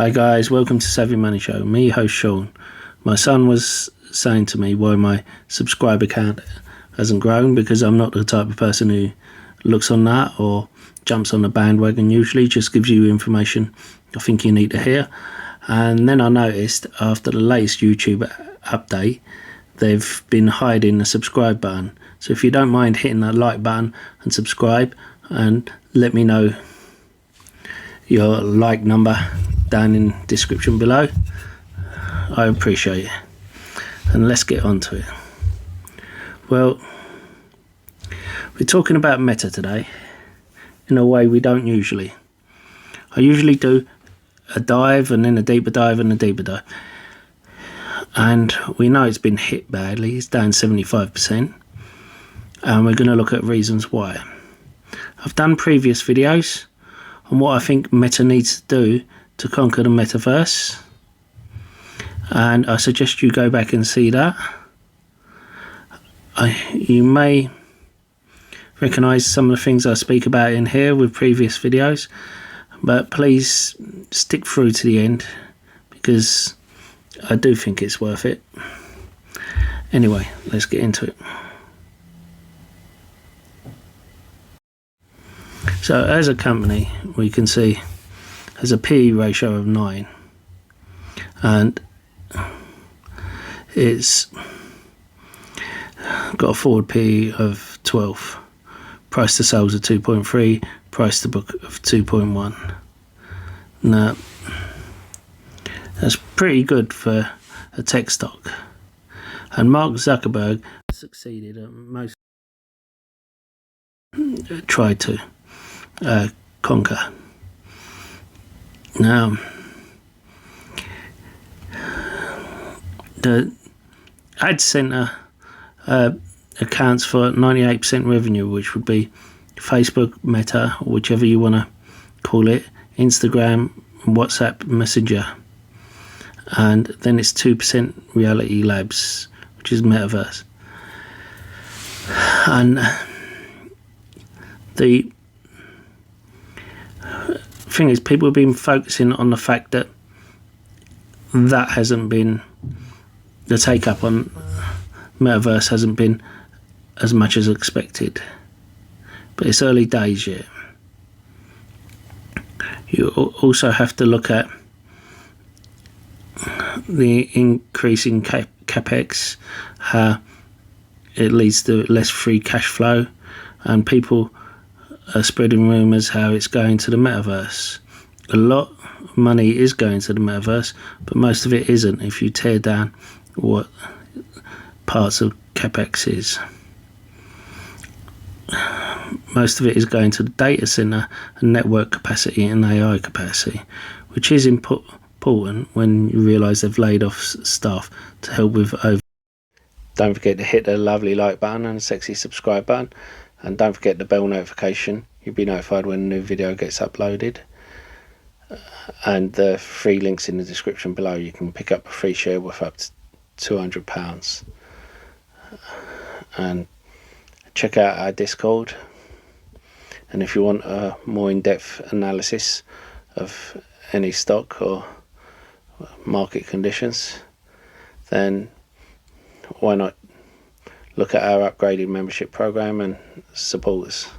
Hi guys, welcome to Savvy Money Show. Me, host Sean. My son was saying to me why my subscriber count hasn't grown, because I'm not the type of person who looks on that or jumps on the bandwagon. Usually just gives you information I think you need to hear. And then I noticed after the latest YouTube update, they've been hiding the subscribe button. So if you don't mind hitting that like button and subscribe, and let me know your like number down in the description below, I appreciate it. And let's get on to it. Well, we're talking about Meta today in a way we don't usually. I usually do a dive and then a deeper dive and a deeper dive, and we know it's been hit badly. It's down 75%, and we're going to look at reasons why. I've done previous videos on what I think Meta needs to do to conquer the metaverse, and I suggest you go back and see that. You may recognise some of the things I speak about in here with previous videos, but please stick through to the end, because I do think it's worth it. Anyway, let's get into it. So as a company, we can see has a PE ratio of 9, and it's got a forward PE of 12, price to sales of 2.3, price to book of 2.1. Now that's pretty good for a tech stock, and Mark Zuckerberg succeeded at most tried to conquer. Now the ad center accounts for 98% revenue, which would be Facebook, Meta, or whichever you want to call it, Instagram, WhatsApp, Messenger, and then it's 2% Reality Labs, which is Metaverse. And the thing is, people have been focusing on the fact that hasn't been, the take up on Metaverse hasn't been as much as expected, but it's early days yet. You also have to look at the increase in capex, how it leads to less free cash flow, and people are spreading rumours how it's going to the metaverse. A lot of money is going to the metaverse, but most of it isn't if you tear down what parts of capex is. Most of it is going to the data center and network capacity and AI capacity, which is important when you realise they've laid off staff to help with over. Don't forget to hit the lovely like button and the sexy subscribe button, and don't forget the bell notification. You'll be notified when a new video gets uploaded. And the free links in the description below. You can pick up a free share worth up to £200. And check out our Discord. And if you want a more in-depth analysis of any stock or market conditions, then why not look at our upgraded membership program and support us.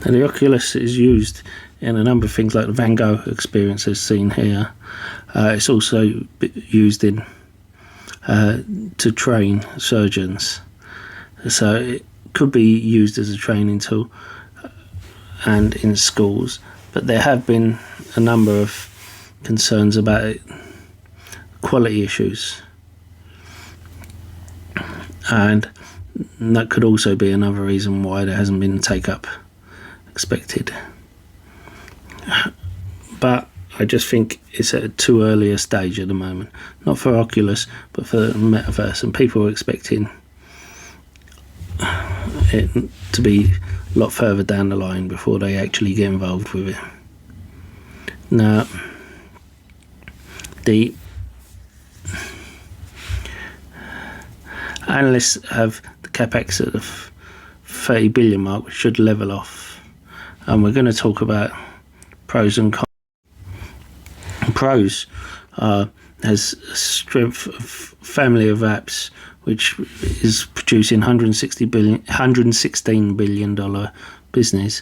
Now, the Oculus is used in a number of things, like the Van Gogh experience as seen here. It's also used in to train surgeons, so it could be used as a training tool and in schools, but there have been a number of concerns about it, quality issues, and that could also be another reason why there hasn't been take up expected. But I just think it's at a too early a stage at the moment, not for Oculus but for the metaverse, and people are expecting it to be a lot further down the line before they actually get involved with it. Now, the analysts have the capex at the 30 billion mark, which should level off, and we're going to talk about pros and cons. Pros has a strength of family of apps, which is producing $116 billion business.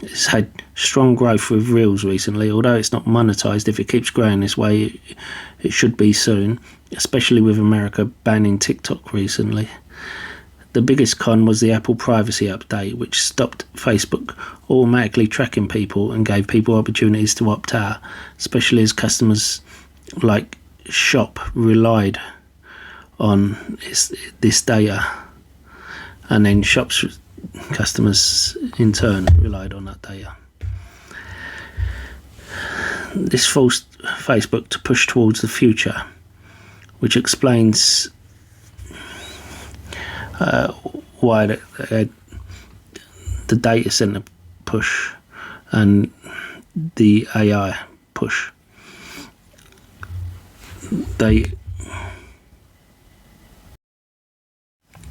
It's had strong growth with Reels recently, although it's not monetized. If it keeps growing this way, it should be soon, especially with America banning TikTok recently. The biggest con was the Apple privacy update, which stopped Facebook automatically tracking people and gave people opportunities to opt out, especially as customers like Shop relied on this data, and then Shop's customers in turn relied on that data. This forced Facebook to push towards the future, which explains why the data center push and the AI push.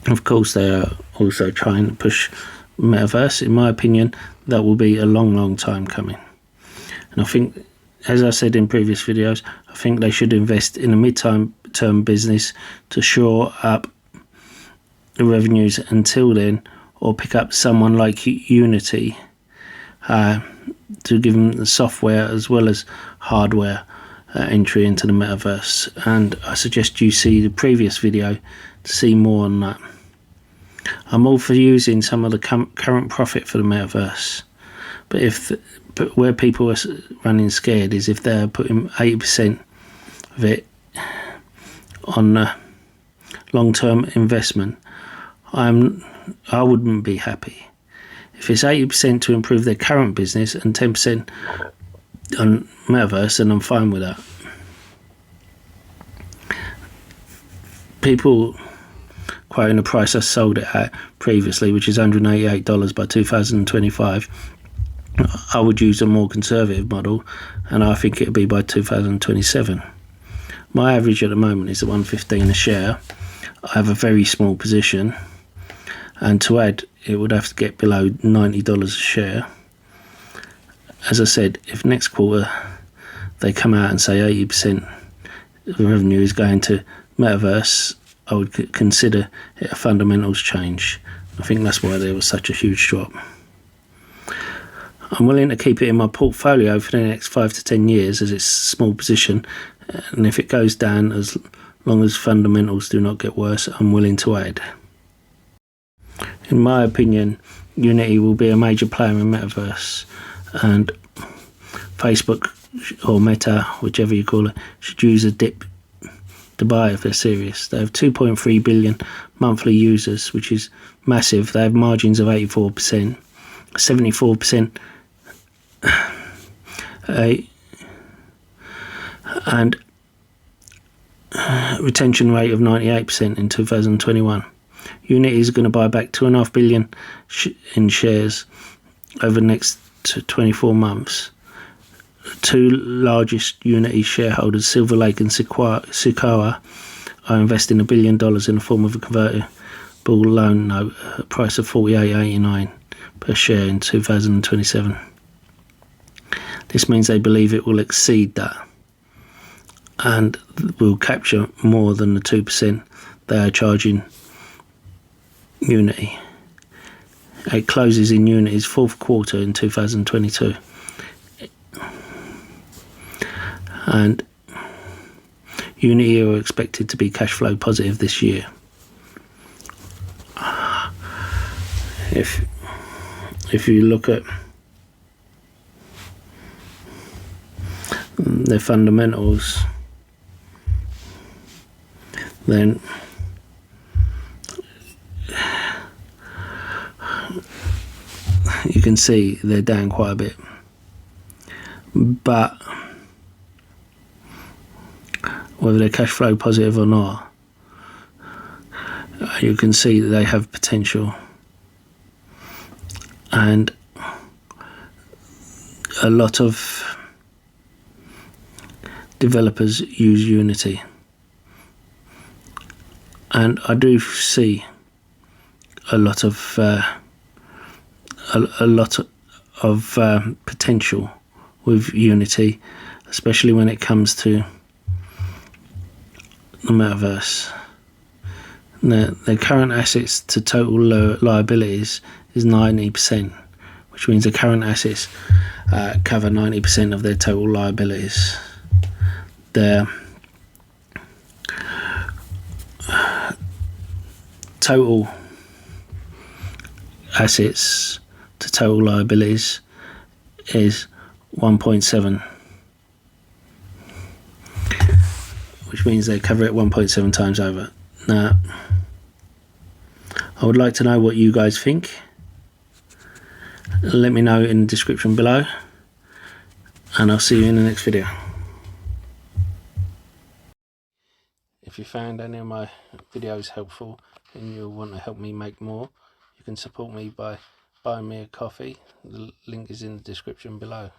Of course, they are also trying to push metaverse. In my opinion, that will be a long time coming. And I think, as I said in previous videos, I think they should invest in a mid-term business to shore up the revenues until then, or pick up someone like Unity to give them the software as well as hardware entry into the metaverse. And I suggest you see the previous video to see more on that. I'm all for using some of the current profit for the metaverse, but where people are running scared is if they're putting 80% of it on long-term investment. I wouldn't be happy. If it's 80% to improve their current business and 10% on metaverse, then I'm fine with that. People quoting the price I sold it at previously, which is $188 by 2025. I would use a more conservative model, and I think it'll be by 2027. My average at the moment is at $115 a share. I have a very small position, and to add, it would have to get below $90 a share. As I said, if next quarter they come out and say 80% of the revenue is going to metaverse, I would consider it a fundamentals change. I think that's why there was such a huge drop. I'm willing to keep it in my portfolio for the next 5 to 10 years as it's a small position, and if it goes down, as long as fundamentals do not get worse, I'm willing to add. In my opinion, Unity will be a major player in metaverse, and Facebook or Meta, whichever you call it, should use a dip to buy if they're serious. They have 2.3 billion monthly users, which is massive. They have margins of 84%, 74%, and retention rate of 98% in 2021. Unity is going to buy back 2.5 billion in shares over the next 24 months. Two largest Unity shareholders, Silver Lake and Sequoia, are investing $1 billion in the form of a convertible loan note at a price of $48.89 per share in 2027. This means they believe it will exceed that and will capture more than the 2% they are charging Unity. It closes in Unity's fourth quarter in 2022. And Unity are expected to be cash flow positive this year. If you look at their fundamentals, then you can see they're down quite a bit. But whether they're cash flow positive or not, you can see that they have potential, and a lot of developers use Unity, and I do see a lot of potential with Unity, especially when it comes to the metaverse. The current assets to total liabilities is 90%, which means the current assets cover 90% of their total liabilities. Their total assets to total liabilities is 1.7, which means they cover it 1.7 times over. Now, I would like to know what you guys think. Let me know in the description below, and I'll see you in the next video. If you found any of my videos helpful and you want to help me make more, you can support me by buying me a coffee. The link is in the description below.